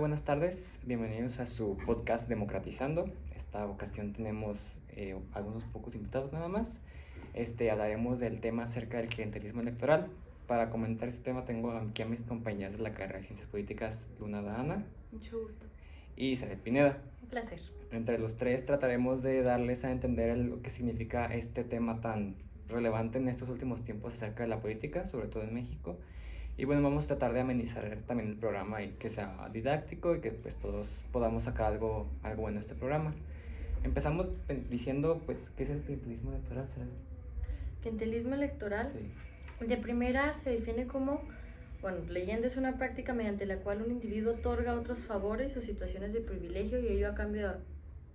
Buenas tardes, bienvenidos a su podcast Democratizando. Esta ocasión tenemos algunos pocos invitados nada más. Hablaremos del tema acerca del clientelismo electoral. Para comentar este tema tengo aquí a mis compañeras de la carrera de Ciencias Políticas, Luna Dahana. Mucho gusto. Y Saret Pineda. Un placer. Entre los tres trataremos de darles a entender lo que significa este tema tan relevante en estos últimos tiempos acerca de la política, sobre todo en México. Y bueno, vamos a tratar de amenizar también el programa y que sea didáctico y que pues todos podamos sacar algo bueno de este programa. Empezamos diciendo pues qué es el clientelismo electoral, ¿sabes? Clientelismo electoral, Sí. de primera se define como, leyendo, es una práctica mediante la cual un individuo otorga otros favores o situaciones de privilegio y ello a cambio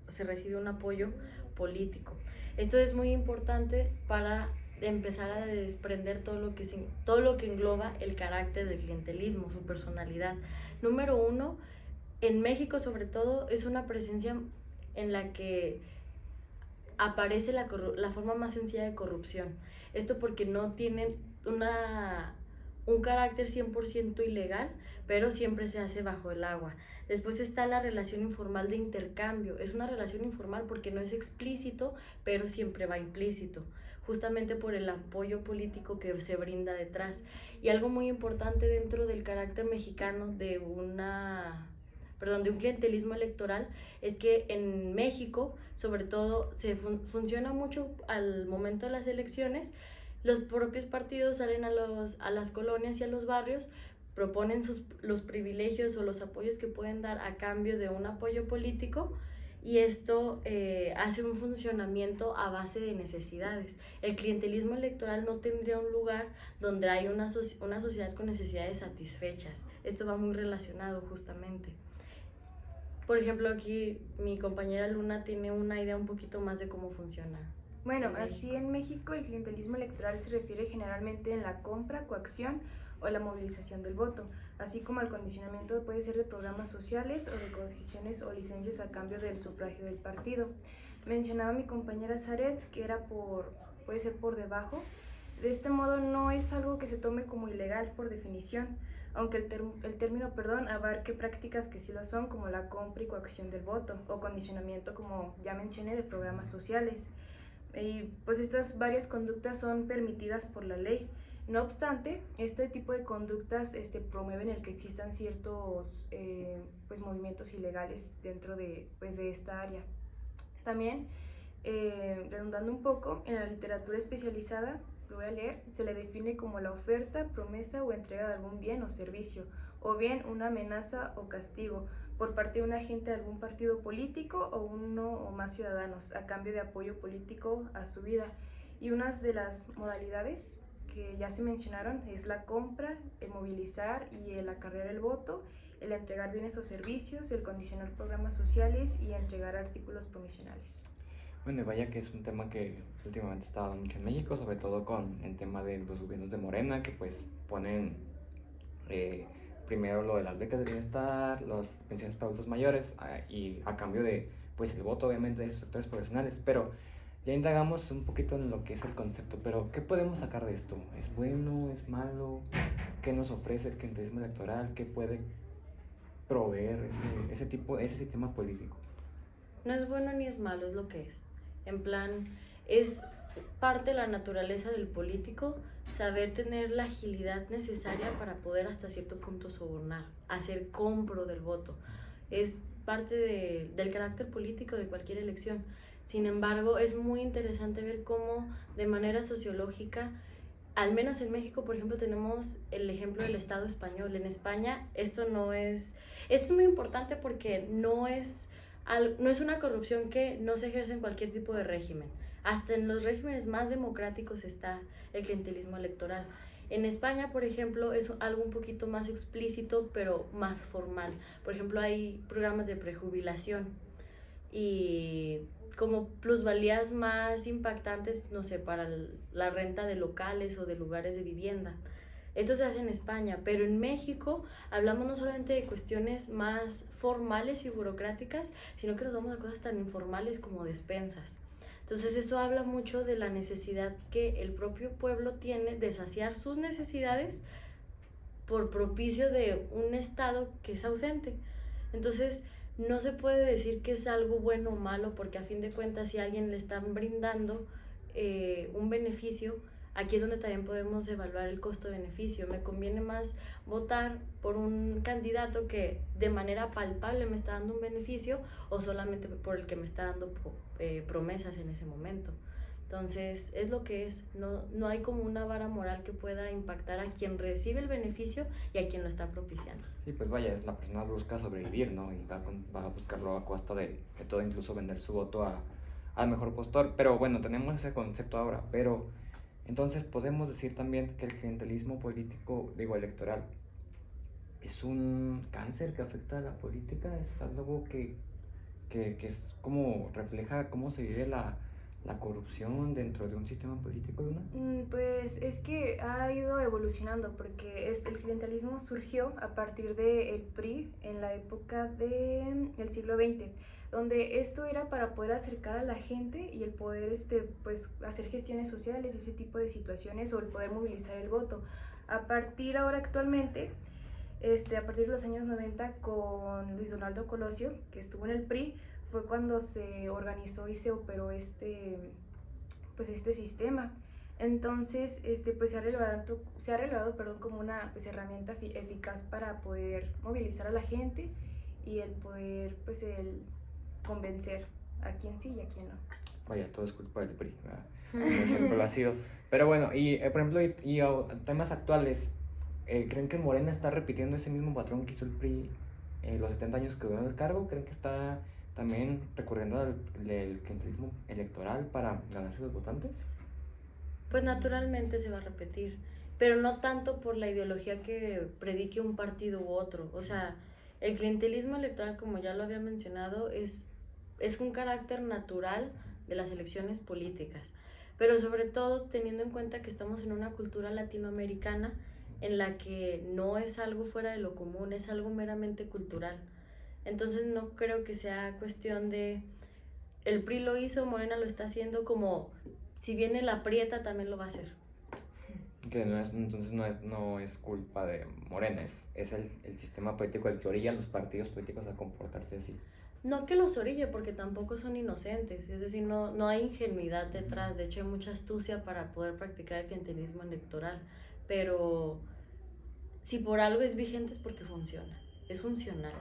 se recibe un apoyo político. Esto es muy importante para empezar a desprender todo lo que engloba el carácter del clientelismo, su personalidad. Número uno, en México sobre todo es una presencia en la que aparece la forma más sencilla de corrupción. Esto porque no tienen un carácter 100% ilegal, pero siempre se hace bajo el agua. Después está la relación informal de intercambio. Es una relación informal porque no es explícito, pero siempre va implícito, justamente por el apoyo político que se brinda detrás. Y algo muy importante dentro del carácter mexicano de un clientelismo electoral es que en México, sobre todo, funciona mucho al momento de las elecciones. Los propios partidos salen a las colonias y a los barrios, proponen los privilegios o los apoyos que pueden dar a cambio de un apoyo político, y esto hace un funcionamiento a base de necesidades. El clientelismo electoral no tendría un lugar donde hay una sociedad con necesidades satisfechas. Esto va muy relacionado justamente. Por ejemplo, aquí mi compañera Luna tiene una idea un poquito más de cómo funciona. Bueno, así en México el clientelismo electoral se refiere generalmente en la compra, coacción o la movilización del voto, así como al condicionamiento puede ser de programas sociales o de coacciones o licencias a cambio del sufragio del partido. Mencionaba mi compañera Saret que puede ser por debajo. De este modo no es algo que se tome como ilegal por definición, aunque el término abarque prácticas que sí lo son, como la compra y coacción del voto o condicionamiento, como ya mencioné, de programas sociales. Y pues estas varias conductas son permitidas por la ley. No obstante, este tipo de conductas promueven el que existan ciertos movimientos ilegales dentro de esta área. También, redundando un poco, en la literatura especializada, lo voy a leer, se le define como la oferta, promesa o entrega de algún bien o servicio, o bien una amenaza o castigo por parte de un agente de algún partido político o uno o más ciudadanos a cambio de apoyo político a su vida. Y unas de las modalidades que ya se mencionaron es la compra, el movilizar y el acarrear el voto, el entregar bienes o servicios, el condicionar programas sociales y entregar artículos promocionales. Bueno, y vaya que es un tema que últimamente está dando mucho en México, sobre todo con el tema de los gobiernos de Morena, que pues ponen primero lo de las becas de bienestar, las pensiones para adultos mayores y a cambio de pues el voto obviamente de esos sectores profesionales. Pero ya indagamos un poquito en lo que es el concepto, pero ¿qué podemos sacar de esto? ¿Es bueno? ¿Es malo? ¿Qué nos ofrece el clientelismo electoral? ¿Qué puede proveer ese sistema político? No es bueno ni es malo, es lo que es. En plan, es parte de la naturaleza del político saber tener la agilidad necesaria para poder hasta cierto punto sobornar, hacer compro del voto. Es parte del carácter político de cualquier elección. Sin embargo, es muy interesante ver cómo de manera sociológica, al menos en México, por ejemplo, tenemos el ejemplo del Estado español. En España esto es muy importante porque no es una corrupción que no se ejerce en cualquier tipo de régimen. Hasta en los regímenes más democráticos está el clientelismo electoral. En España, por ejemplo, es algo un poquito más explícito, pero más formal. Por ejemplo, hay programas de prejubilación y como plusvalías más impactantes, no sé, para la renta de locales o de lugares de vivienda. Esto se hace en España, pero en México hablamos no solamente de cuestiones más formales y burocráticas, sino que nos vamos a cosas tan informales como despensas. Entonces eso habla mucho de la necesidad que el propio pueblo tiene de saciar sus necesidades por propicio de un Estado que es ausente. Entonces, no se puede decir que es algo bueno o malo, porque a fin de cuentas, si a alguien le están brindando un beneficio, aquí es donde también podemos evaluar el costo-beneficio. Me conviene más votar por un candidato que de manera palpable me está dando un beneficio, o solamente por el que me está dando promesas en ese momento. Entonces, es lo que es. No hay como una vara moral que pueda impactar a quien recibe el beneficio y a quien lo está propiciando. Sí, pues vaya, es la persona busca sobrevivir, ¿no? Y va a buscarlo a costa de todo, incluso vender su voto al mejor postor. Pero bueno, tenemos ese concepto ahora. Pero entonces podemos decir también que el clientelismo político, digo, electoral, es un cáncer que afecta a la política, es algo que es como refleja cómo se vive la corrupción dentro de un sistema político, Luna. Pues es que ha ido evolucionando porque el clientelismo surgió a partir del PRI en la época del siglo XX, donde esto era para poder acercar a la gente y el poder pues, hacer gestiones sociales, ese tipo de situaciones, o el poder movilizar el voto. A partir ahora actualmente, a partir de los años 90 con Luis Donaldo Colosio, que estuvo en el PRI, fue cuando se organizó y se operó pues este sistema. Entonces, pues se ha revelado, perdón, como una pues, herramienta eficaz para poder movilizar a la gente y el poder, pues, el convencer a quien sí y a quien no. Vaya, todo es culpa del PRI, ¿verdad? No siempre lo ha sido. Pero bueno, y por ejemplo, temas actuales, ¿creen que Morena está repitiendo ese mismo patrón que hizo el PRI los 70 años que duró en el cargo? ¿Creen que está también recurriendo al clientelismo electoral para ganarse los votantes? Pues naturalmente se va a repetir, pero no tanto por la ideología que predique un partido u otro. O sea, el clientelismo electoral, como ya lo había mencionado, es un carácter natural de las elecciones políticas, pero sobre todo teniendo en cuenta que estamos en una cultura latinoamericana en la que no es algo fuera de lo común, es algo meramente cultural. Entonces no creo que sea cuestión de el PRI lo hizo, Morena lo está haciendo, como si viene la prieta también lo va a hacer. Que entonces no es culpa de Morena, es el sistema político el que orilla a los partidos políticos a comportarse así. No que los orille, porque tampoco son inocentes, es decir, no hay ingenuidad detrás, de hecho hay mucha astucia para poder practicar el clientelismo electoral, pero si por algo es vigente es porque funciona, es funcional.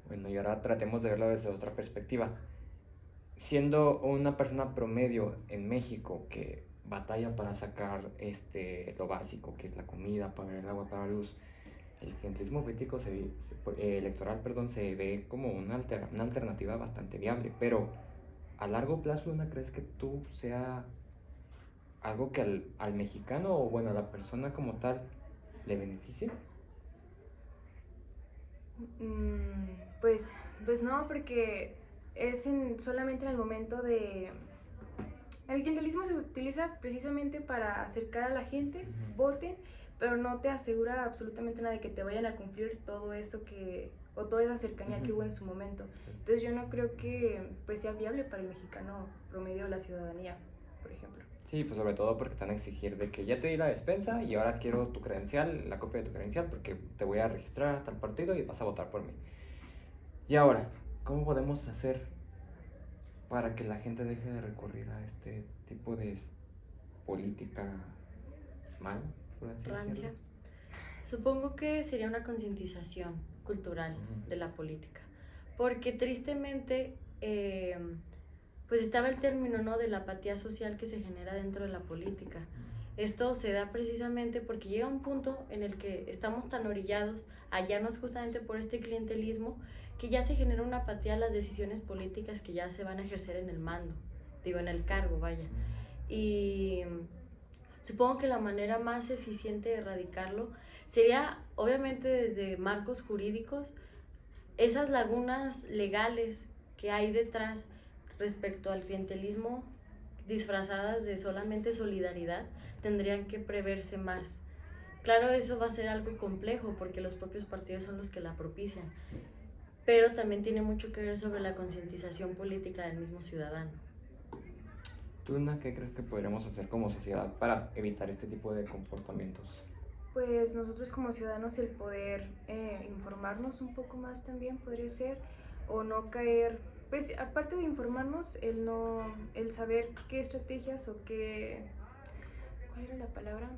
Bueno, y ahora tratemos de verlo desde otra perspectiva. Siendo una persona promedio en México que batalla para sacar lo básico, que es la comida, pagar el agua, pagar la luz, el clientelismo político electoral, se ve como una alternativa bastante viable, pero a largo plazo, Luna, ¿crees que tú sea algo que al mexicano o bueno, a la persona como tal le beneficie? Pues no, porque es solamente en el momento de... El clientelismo se utiliza precisamente para acercar a la gente, voten, pero no te asegura absolutamente nada de que te vayan a cumplir todo eso o toda esa cercanía que hubo en su momento. Entonces yo no creo que pues sea viable para el mexicano promedio de la ciudadanía, por ejemplo. Sí, pues sobre todo porque te van a exigir de que ya te di la despensa y ahora quiero tu credencial, la copia de tu credencial, porque te voy a registrar a tal partido y vas a votar por mí. Y ahora, ¿cómo podemos hacer para que la gente deje de recurrir a este tipo de política mal, por así Rancia. decirlo? Supongo que sería una concientización cultural de la política, porque tristemente pues estaba el término, ¿no?, de la apatía social que se genera dentro de la política. Esto se da precisamente porque llega un punto en el que estamos tan orillados a hallarnos justamente por este clientelismo que ya se genera una apatía a las decisiones políticas que ya se van a ejercer en el mando, en el cargo, vaya. Y supongo que la manera más eficiente de erradicarlo sería, obviamente, desde marcos jurídicos, esas lagunas legales que hay detrás respecto al clientelismo disfrazadas de solamente solidaridad tendrían que preverse más. Claro, eso va a ser algo complejo porque los propios partidos son los que la propician, pero también tiene mucho que ver sobre la concientización política del mismo ciudadano. ¿Tú, Luna, qué crees que podríamos hacer como sociedad para evitar este tipo de comportamientos? Pues nosotros como ciudadanos el poder informarnos un poco más también podría ser, o no caer, pues aparte de informarnos, el saber qué estrategias o qué, ¿cuál era la palabra?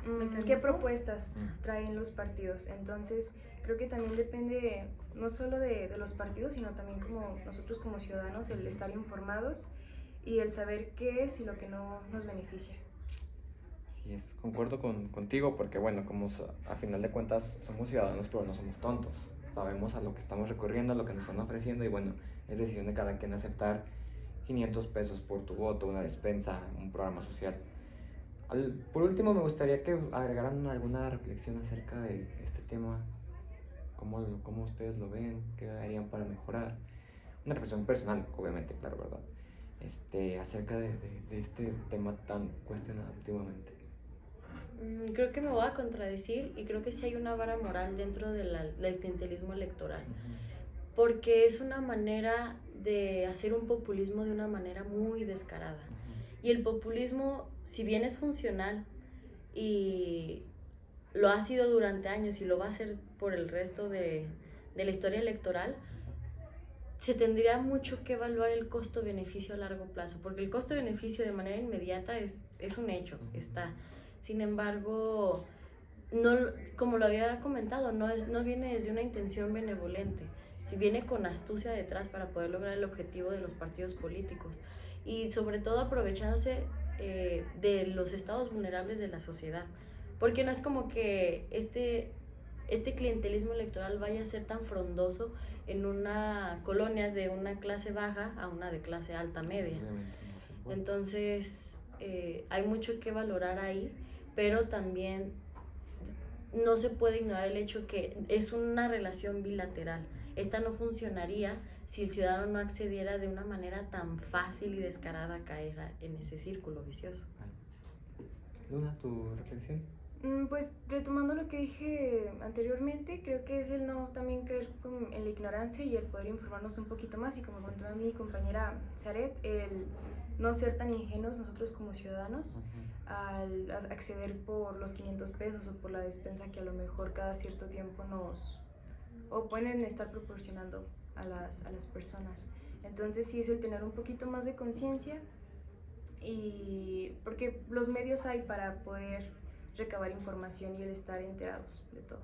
¿Qué ¿Mecanismos? propuestas traen los partidos? Entonces creo que también depende no solo de los partidos, sino también como nosotros como ciudadanos, el estar informados y el saber qué es y lo que no nos beneficia. Así es, concuerdo contigo porque bueno, como a final de cuentas somos ciudadanos pero no somos tontos. Sabemos a lo que estamos recurriendo, a lo que nos están ofreciendo y bueno, es decisión de cada quien aceptar 500 pesos por tu voto, una despensa, un programa social. Por último, me gustaría que agregaran alguna reflexión acerca de este tema, cómo ustedes lo ven, qué harían para mejorar. Una reflexión personal, obviamente, claro, ¿verdad? Acerca de este tema tan cuestionado últimamente. Creo que me voy a contradecir y creo que sí hay una vara moral dentro del clientelismo electoral, porque es una manera de hacer un populismo de una manera muy descarada. Y el populismo, si bien es funcional y lo ha sido durante años y lo va a ser por el resto de la historia electoral, se tendría mucho que evaluar el costo-beneficio a largo plazo, porque el costo-beneficio de manera inmediata es un hecho, está. Sin embargo, no, como lo había comentado, no viene desde una intención benevolente, si viene con astucia detrás para poder lograr el objetivo de los partidos políticos y sobre todo aprovechándose de los estados vulnerables de la sociedad, porque no es como que este clientelismo electoral vaya a ser tan frondoso en una colonia de una clase baja a una de clase alta media. Entonces hay mucho que valorar ahí, pero también no se puede ignorar el hecho que es una relación bilateral. Esta no funcionaría si el ciudadano no accediera de una manera tan fácil y descarada a caer en ese círculo vicioso. Luna, ¿tu reflexión? Pues retomando lo que dije anteriormente, creo que es el no también caer en la ignorancia y el poder informarnos un poquito más y como contó mi compañera Zaret, el no ser tan ingenuos nosotros como ciudadanos al acceder por los 500 pesos o por la despensa que a lo mejor cada cierto tiempo o pueden estar proporcionando a las personas. Entonces sí es el tener un poquito más de conciencia y porque los medios hay para poder recabar información y el estar enterados de todo.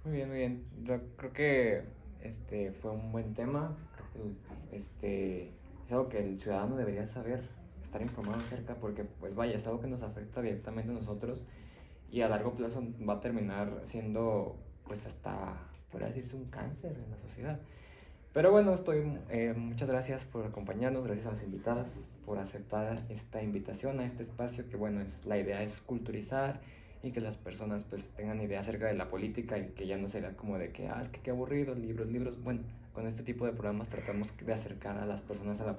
Muy bien, muy bien. Yo creo que fue un buen tema. Creo que es algo que el ciudadano debería saber, estar informado acerca, porque pues vaya, es algo que nos afecta directamente a nosotros y a largo plazo va a terminar siendo pues hasta, podría decirse, un cáncer en la sociedad. Pero bueno, muchas gracias por acompañarnos, gracias a las invitadas por aceptar esta invitación a este espacio que bueno, la idea es culturizar y que las personas pues tengan idea acerca de la política y que ya no sea como de que, es que qué aburrido, libros, bueno, con este tipo de programas tratamos de acercar a las personas a la